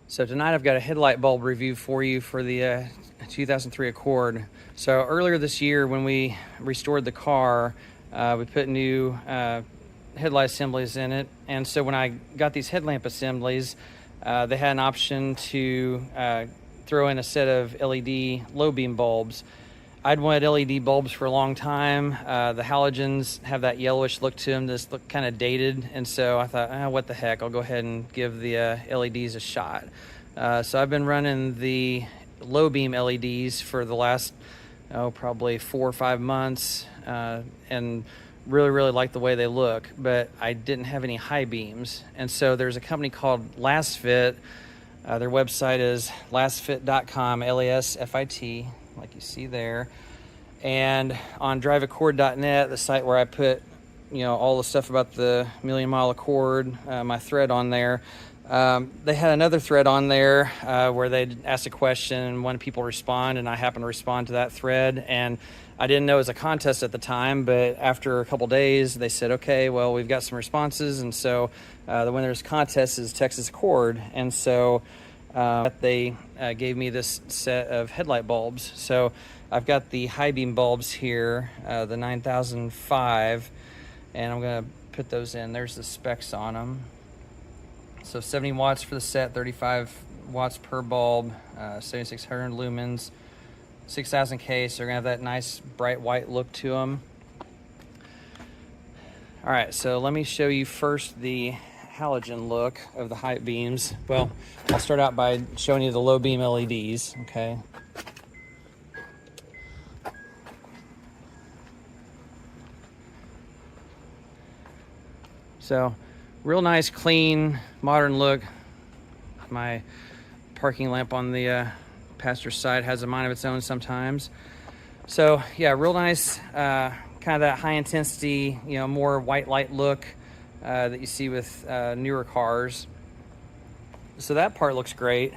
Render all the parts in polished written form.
So tonight I've got a headlight bulb review for you for the 2003 Accord. So earlier this year when we restored the car, we put new headlight assemblies in it. And so when I got these headlamp assemblies, they had an option to throw in a set of LED low beam bulbs. I'd wanted LED bulbs for a long time. The halogens have that yellowish look to them, just look kind of dated. And so I thought, what the heck, I'll go ahead and give the LEDs a shot. So I've been running the low beam LEDs for the last, probably 4 or 5 months, and really like the way they look, but I didn't have any high beams. And so there's a company called Lasfit. Their website is lasfit.com, Lasfit, like you see there. And on driveaccord.net, the site where I put, all the stuff about the Million Mile Accord, my thread on there, they had another thread on there where they'd ask a question and wanted people to respond, and I happened to respond to that thread. And I didn't know it was a contest at the time, but after a couple days, they said, okay, well, we've got some responses, and so the winner's contest is Texas Accord. And so they gave me this set of headlight bulbs. So I've got the high beam bulbs here, the 9005, and I'm going to put those in. There's the specs on them. So 70 watts for the set, 35 watts per bulb, 7,600 lumens, 6,000 K, so they're gonna have that nice bright white look to them. All right, so let me show you first the halogen look of the high beams. Well, I'll start out by showing you the low beam LEDs, okay? So, real nice, clean, modern look. My parking lamp on the passenger side has a mind of its own sometimes. So yeah, real nice, kind of that high intensity, more white light look that you see with newer cars. So that part looks great.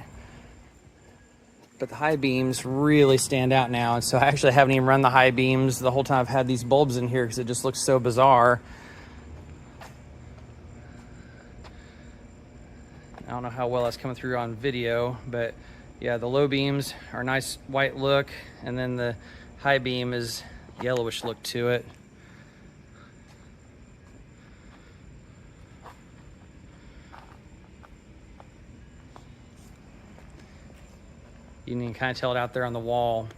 But the high beams really stand out now. And so I actually haven't even run the high beams the whole time I've had these bulbs in here because it just looks so bizarre. I don't know how well that's coming through on video, but yeah, the low beams are nice white look, and then the high beam is yellowish look to it. You can kind of tell it out there on the wall.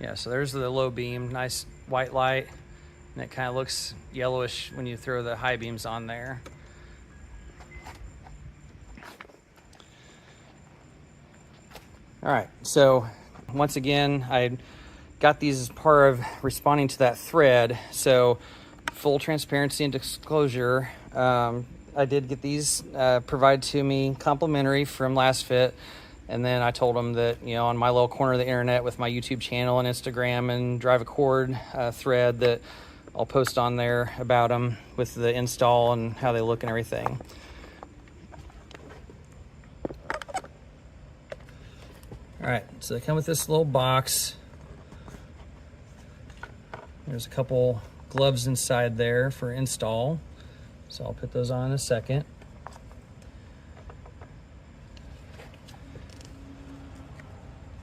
Yeah, so there's the low beam, nice white light, and it kind of looks yellowish when you throw the high beams on there. All right, so once again, I got these as part of responding to that thread. So full transparency and disclosure, I did get these provided to me complimentary from Lasfit. And then I told them that, on my little corner of the internet with my YouTube channel and Instagram and Drive Accord thread, that I'll post on there about them with the install and how they look and everything. All right, so they come with this little box. There's a couple gloves inside there for install. So I'll put those on in a second.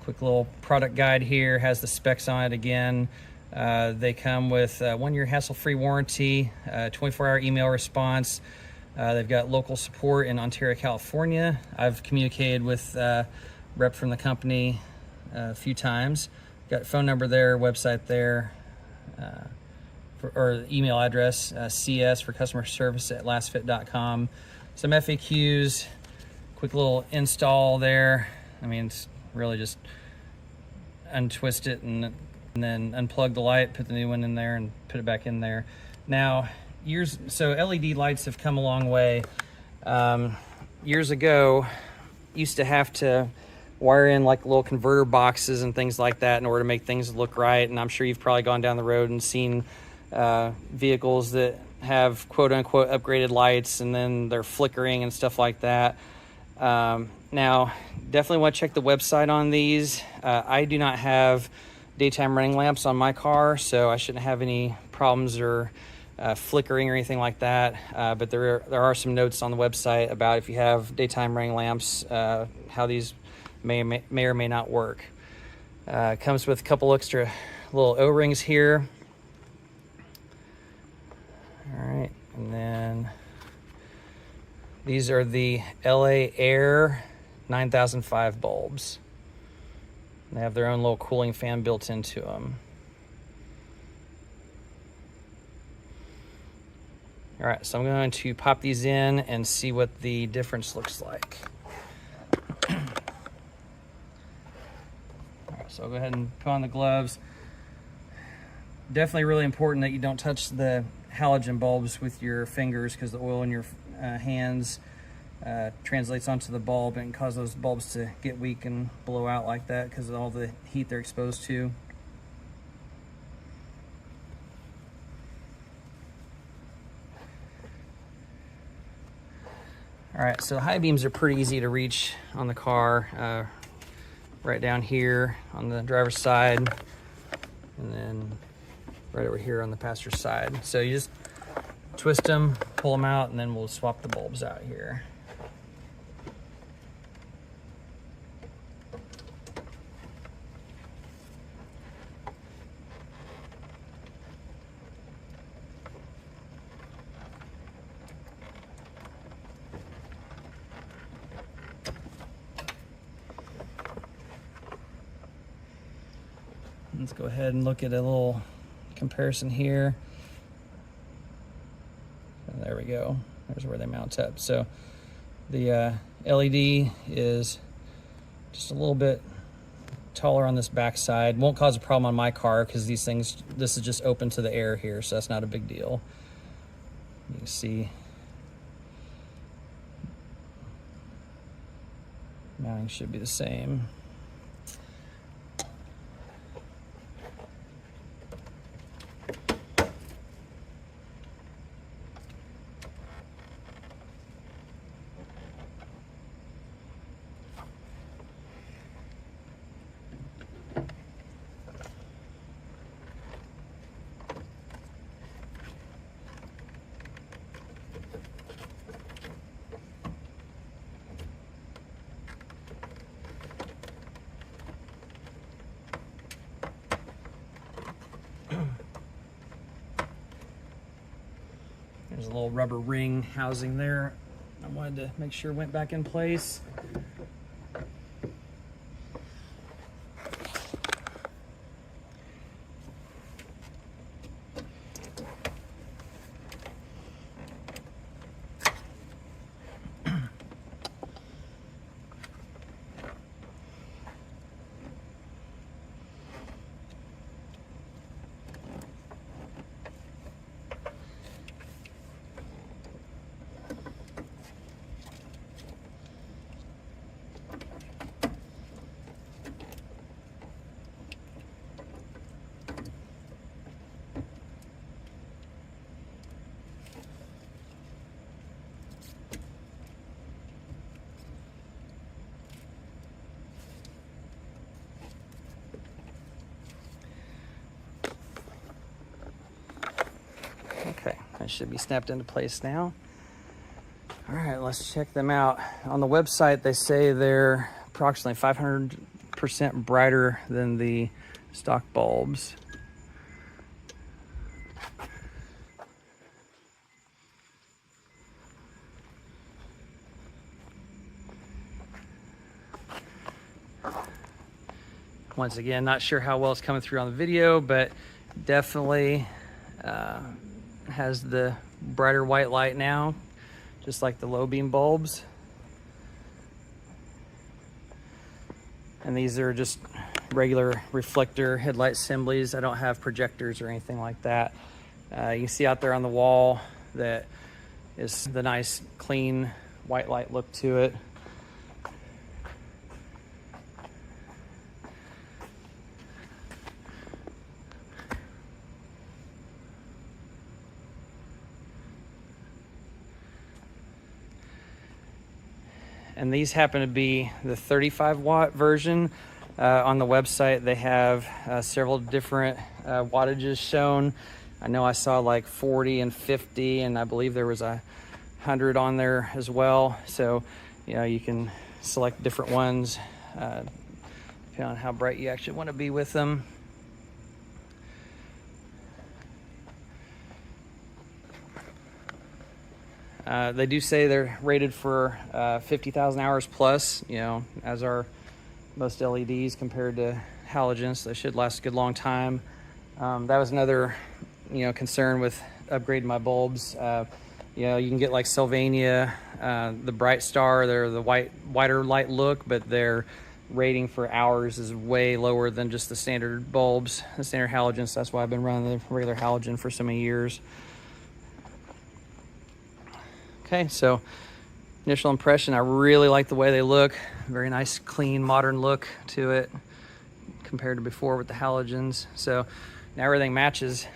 Quick little product guide here, has the specs on it again. They come with a 1-year hassle-free warranty, 24-hour email response. They've got local support in Ontario, California. I've communicated with rep from the company a few times. Got a phone number there, website there, or email address, CS for customer service at lasfit.com. Some FAQs, quick little install there. I mean, it's really just untwist it and then unplug the light, put the new one in there and put it back in there. Now, so LED lights have come a long way. Years ago, used to have to wire in like little converter boxes and things like that in order to make things look right. And I'm sure you've probably gone down the road and seen vehicles that have quote unquote upgraded lights and then they're flickering and stuff like that. Now, definitely want to check the website on these. I do not have daytime running lamps on my car, so I shouldn't have any problems or flickering or anything like that. But there are some notes on the website about if you have daytime running lamps, how these may or may not work. It comes with a couple extra little O-rings here. All right, and then these are the LAair9005 bulbs. They have their own little cooling fan built into them. All right, so I'm going to pop these in and see what the difference looks like. All right, so I'll go ahead and put on the gloves. Definitely really important that you don't touch the halogen bulbs with your fingers, because the oil in your hands translates onto the bulb and cause those bulbs to get weak and blow out like that because of all the heat they're exposed to. All right, so the high beams are pretty easy to reach on the car, right down here on the driver's side, and then right over here on the passenger side. So you just twist them, pull them out, and then we'll swap the bulbs out here. Let's go ahead and look at a little comparison here. And there we go. There's where they mount up. So the LED is just a little bit taller on this back side. Won't cause a problem on my car because this is just open to the air here, so that's not a big deal. You can see mounting should be the same. There's a little rubber ring housing there. I wanted to make sure it went back in place. Okay, that should be snapped into place now. All right, let's check them out. On the website, they say they're approximately 500% brighter than the stock bulbs. Once again, not sure how well it's coming through on the video, but definitely has the brighter white light now, just like the low beam bulbs. And these are just regular reflector headlight assemblies. I don't have projectors or anything like that. You can see out there on the wall that is the nice clean white light look to it. And these happen to be the 35 watt version. On the website, they have several different wattages shown. I know I saw like 40 and 50, and I believe there was 100 on there as well. So, you know, you can select different ones depending on how bright you actually want to be with them. They do say they're rated for 50,000 hours plus, you know, as are most LEDs compared to halogens. So they should last a good long time. That was another, you know, concern with upgrading my bulbs. You know, you can get like Sylvania, the Bright Star. They're the whiter light look, but their rating for hours is way lower than just the standard bulbs, the standard halogens. So that's why I've been running the regular halogen for so many years. Okay, so initial impression, I really like the way they look. Very nice, clean, modern look to it compared to before with the halogens. So now everything matches.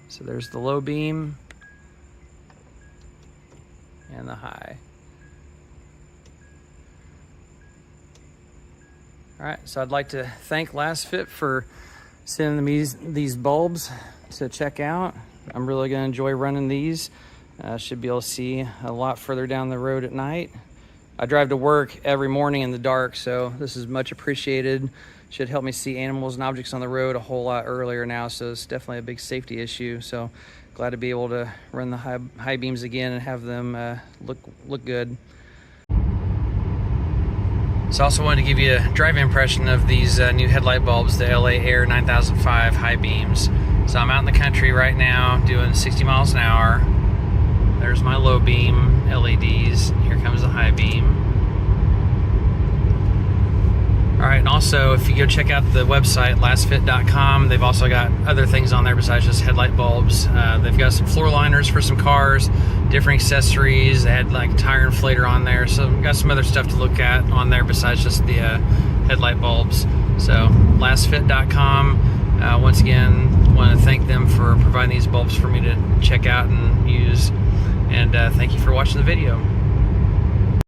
So there's the low beam and the high. All right, so I'd like to thank Lasfit for sending me these bulbs to check out. I'm really gonna enjoy running these. Should be able to see a lot further down the road at night. I drive to work every morning in the dark, so this is much appreciated. Should help me see animals and objects on the road a whole lot earlier now, so it's definitely a big safety issue. So glad to be able to run the high beams again and have them look good. So I also wanted to give you a driving impression of these new headlight bulbs, the LAair9005 high beams. So I'm out in the country right now doing 60 miles an hour. There's my low beam LEDs. Here comes the high beam. All right, and also if you go check out the website, lasfit.com, they've also got other things on there besides just headlight bulbs. They've got some floor liners for some cars, different accessories. They had like tire inflator on there, so we've got some other stuff to look at on there besides just the headlight bulbs. So lasfit.com, once again, want to thank them for providing these bulbs for me to check out and use, and thank you for watching the video.